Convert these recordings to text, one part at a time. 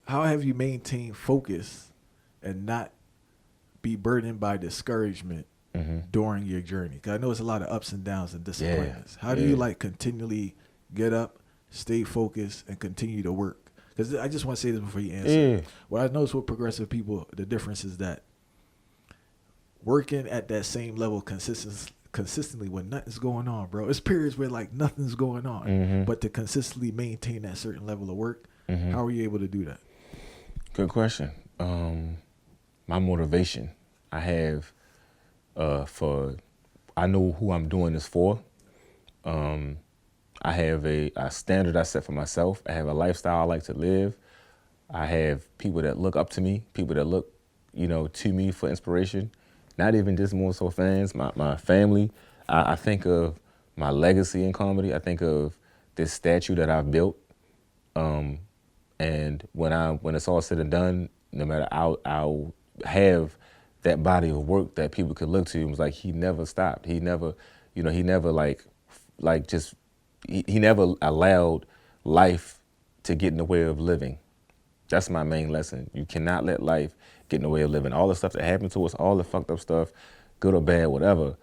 How have you maintained focus and not be burdened by discouragement during your journey? Because I know it's a lot of ups and downs and Yeah, disappointments. How do you yeah, like continually get up, stay focused, and continue to work? Because I just want to say this before you answer. yeah. What I notice with progressive people, the difference is that working at that same level consistently when nothing's going on, bro. It's periods where like nothing's going on, but to consistently maintain that certain level of work, how are you able to do that? Good question. My motivation I have for I know who I'm doing this for. I have a standard I set for myself. I have a lifestyle I like to live. I have people that look up to me, people that look, to me for inspiration. Not even just more so fans, my family. I think of my legacy in comedy. I think of this statue that I've built. And when it's all said and done, no matter I'll have that body of work that people could look to. It was like he never stopped. He never, he never like just he never allowed life to get in the way of living. That's my main lesson. You cannot let life get in the way of living. All the stuff that happened to us, all the fucked up stuff, good or bad, whatever,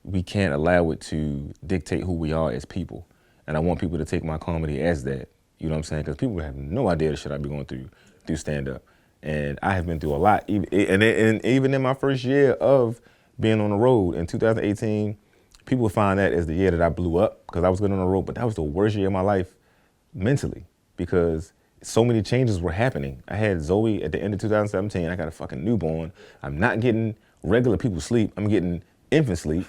we can't allow it to dictate who we are as people. And I want people to take my comedy as that. You know what I'm saying? Because people have no idea the shit I be going through stand-up. And I have been through a lot. And even in my first year of being on the road in 2018, people find that as the year that I blew up because I was good on the road. But that was the worst year of my life mentally because so many changes were happening. I had Zoe at the end of 2017. I got a fucking newborn. I'm not getting regular people sleep. I'm getting infant sleep.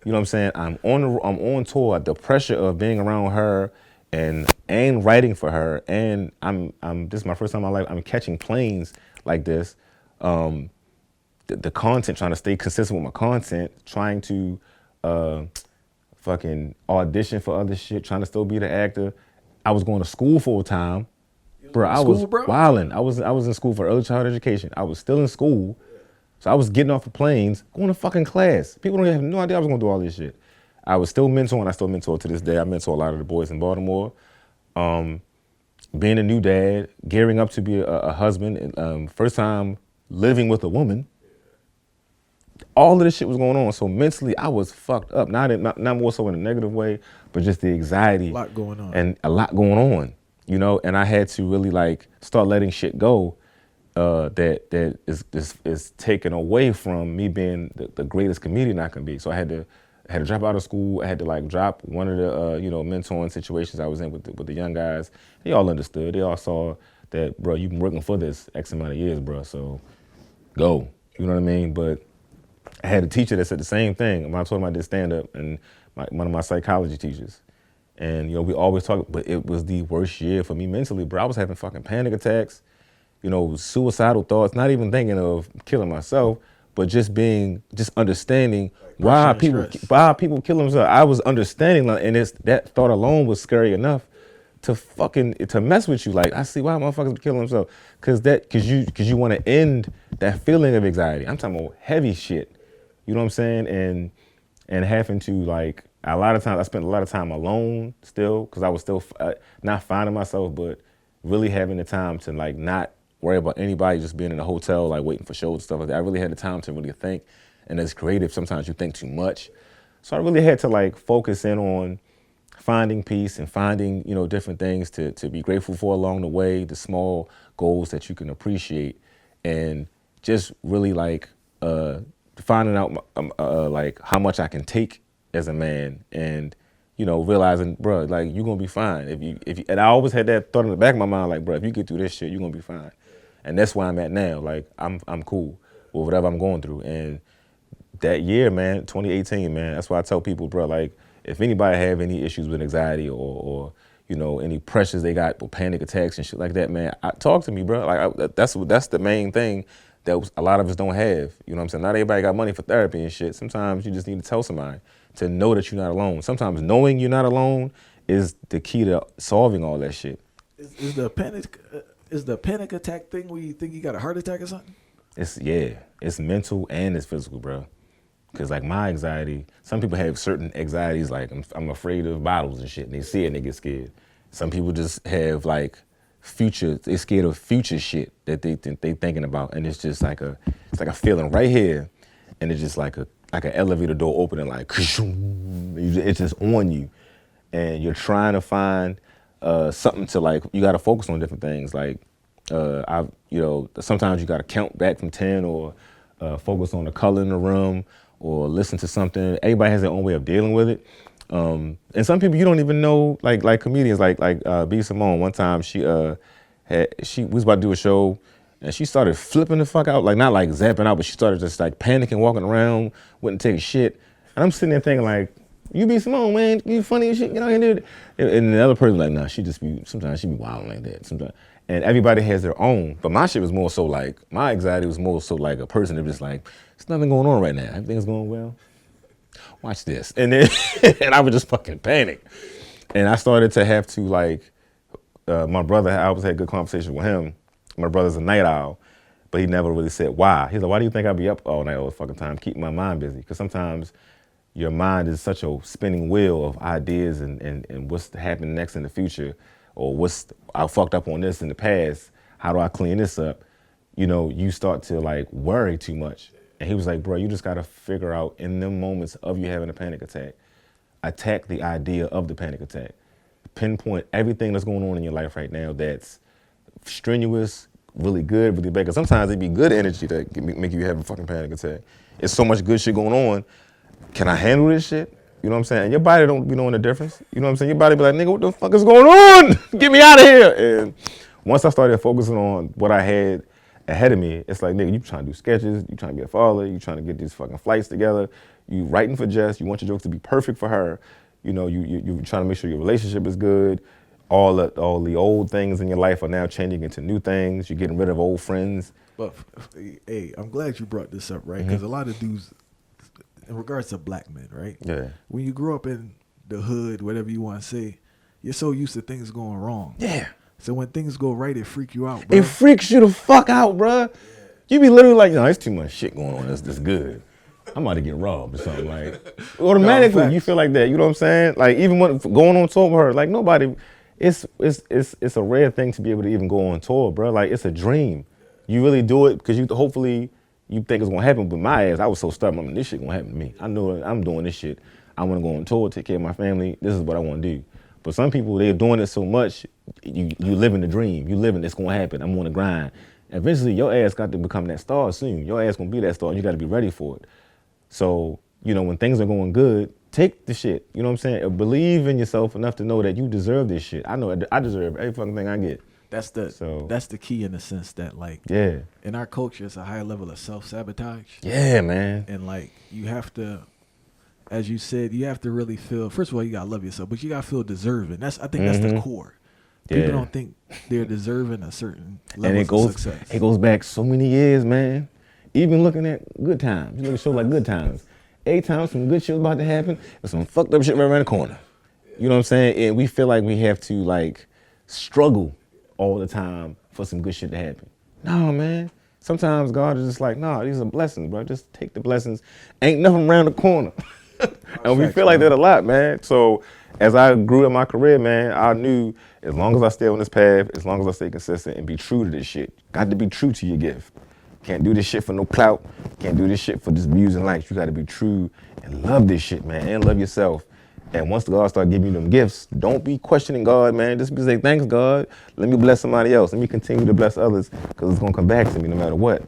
You know what I'm saying? I'm on tour. The pressure of being around her and writing for her, and I'm this is my first time in my life. I'm catching planes like this. The content, trying to stay consistent with my content, trying to fucking audition for other shit, trying to still be the actor. I was going to school full time. Bro, I was wilding. I was in school for early childhood education. I was still in school. So I was getting off the planes, going to fucking class. People don't have no idea I was gonna do all this shit. I was still mentoring. I still mentor to this day. I mentor a lot of the boys in Baltimore. Being a new dad, gearing up to be a husband, first time living with a woman. All of this shit was going on. So mentally, I was fucked up. Not more so in a negative way, but just the anxiety. A lot going on. And a lot going on, And I had to really like start letting shit go. That is taken away from me being the greatest comedian I can be. So I had to drop out of school. I had to like drop one of the mentoring situations I was in with the young guys. They all understood. They all saw that, bro, you've been working for this X amount of years, bro. So go. You know what I mean? But I had a teacher that said the same thing when I told him I did stand up, and one of my psychology teachers. And we always talk, but it was the worst year for me mentally, bro. I was having fucking panic attacks. Suicidal thoughts, not even thinking of killing myself, but just understanding why people kill themselves. I was understanding, and that thought alone was scary enough to mess with you. Like, I see why motherfuckers be killing themselves, cause you want to end that feeling of anxiety. I'm talking about heavy shit. You know what I'm saying? And having to like a lot of times I spent a lot of time alone still, cause I was still not finding myself, but really having the time to like not worry about anybody, just being in a hotel, like waiting for shows and stuff like that. I really had the time to really think. And as creative, sometimes you think too much. So I really had to like focus in on finding peace and finding, different things to be grateful for along the way, the small goals that you can appreciate, and just really like finding out like how much I can take as a man, and realizing, bro, like you're gonna be fine if you. And I always had that thought in the back of my mind, like, bro, if you get through this shit, you're gonna be fine. And that's where I'm at now. Like I'm cool with whatever I'm going through. And that year, man, 2018, man, that's why I tell people, bro, like if anybody have any issues with anxiety or any pressures they got with panic attacks and shit like that, man, talk to me, bro. Like that's the main thing that a lot of us don't have. You know what I'm saying? Not everybody got money for therapy and shit. Sometimes you just need to tell somebody to know that you're not alone. Sometimes knowing you're not alone is the key to solving all that shit. Is the panic attack thing where you think you got a heart attack or something? It's mental and it's physical, bro. Because like my anxiety, some people have certain anxieties, like I'm afraid of bottles and shit, and they see it and they get scared. Some people just have like they're scared of future shit that they think they thinking about, and it's just like it's like a feeling right here, and it's just like an elevator door opening, like it's just on you, and you're trying to find something to like. You got to focus on different things, like sometimes you got to count back from 10, or focus on the color in the room, or listen to something. Everybody has their own way of dealing with it. And some people you don't even know, like comedians, like B. Simone. One time she was about to do a show, and she started flipping the fuck out, like not like zapping out, but she started just like panicking, walking around, wouldn't take a shit. And I'm sitting there thinking like, you B. Simone, man, you funny as shit, you know, and the other person like, nah, sometimes she be wilding like that. Sometimes, and everybody has their own. But my shit was more so like, my anxiety was more so like a person that was like, there's nothing going on right now. Everything's going well. Watch this. And then and I would just fucking panic. And I started to have to like, my brother, I always had good conversation with him. My brother's a night owl, but he never really said why. He's like, why do you think I be up all night all the fucking time, keeping my mind busy? Because sometimes your mind is such a spinning wheel of ideas and what's happening next in the future, or I fucked up on this in the past. How do I clean this up? You know, you start to like worry too much. And he was like, bro, you just got to figure out in them moments of you having a panic attack, attack the idea of the panic attack. Pinpoint everything that's going on in your life right now that's strenuous, really good, really bad. Because sometimes it'd be good energy that make you have a fucking panic attack. It's so much good shit going on. Can I handle this shit? You know what I'm saying? And your body don't be knowing the difference. You know what I'm saying? Your body be like, nigga, what the fuck is going on? Get me out of here. And once I started focusing on what I had ahead of me, it's like, nigga, you trying to do sketches, you trying to be a father, you trying to get these fucking flights together, you writing for Jess, you want your jokes to be perfect for her, you know, you trying to make sure your relationship is good, all the old things in your life are now changing into new things, you're getting rid of old friends. But, hey, I'm glad you brought this up, right? Because a lot of dudes, in regards to black men, right? Yeah. When you grow up in the hood, whatever you want to say, you're so used to things going wrong. Yeah. So when things go right, it freak you out, bro. It freaks you the fuck out, bro. Yeah. You be literally like, no, it's too much shit going on. That's good. I'm about to get robbed or something. Like, automatically, you feel like that. You know what I'm saying? Like, even when going on tour with her, like nobody, it's a rare thing to be able to even go on tour, bro. Like, it's a dream. You really do it because hopefully you think it's gonna happen. But my ass, I was so stubborn. I mean, this shit gonna happen to me. I know I'm doing this shit. I want to go on tour, take care of my family. This is what I want to do. But some people, they're doing it so much, you living the dream. You living, it's gonna happen. I'm on the grind. Eventually, your ass got to become that star soon. Your ass gonna be that star, and you got to be ready for it. So, you know, when things are going good, take the shit. You know what I'm saying? Believe in yourself enough to know that you deserve this shit. I know I deserve every fucking thing I get. That's the key, in the sense that, like, in our culture, it's a high level of self-sabotage. Yeah, man. And like, you have to, as you said, you have to really feel, first of all, you gotta love yourself, but you gotta feel deserving. I think that's the core. People don't think they're deserving a certain level of success. It goes back so many years, man. Even looking at Good Times. You look at shows like Good Times. Every time some good shit was about to happen, there's some fucked up shit right around the corner. You know what I'm saying? And we feel like we have to like struggle all the time for some good shit to happen. No, man. Sometimes God is just like, nah, these are blessings, bro. Just take the blessings. Ain't nothing around the corner. And we feel like that a lot, man. So as I grew in my career, man, I knew as long as I stay on this path, as long as I stay consistent and be true to this shit, got to be true to your gift. Can't do this shit for no clout. Can't do this shit for just views and likes. You got to be true and love this shit, man, and love yourself. And once God start giving you them gifts, don't be questioning God, man. Just be saying, thanks, God. Let me bless somebody else. Let me continue to bless others, because it's going to come back to me no matter what.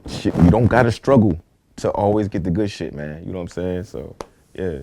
Shit, you don't got to struggle to always get the good shit, man. You know what I'm saying? So, yeah.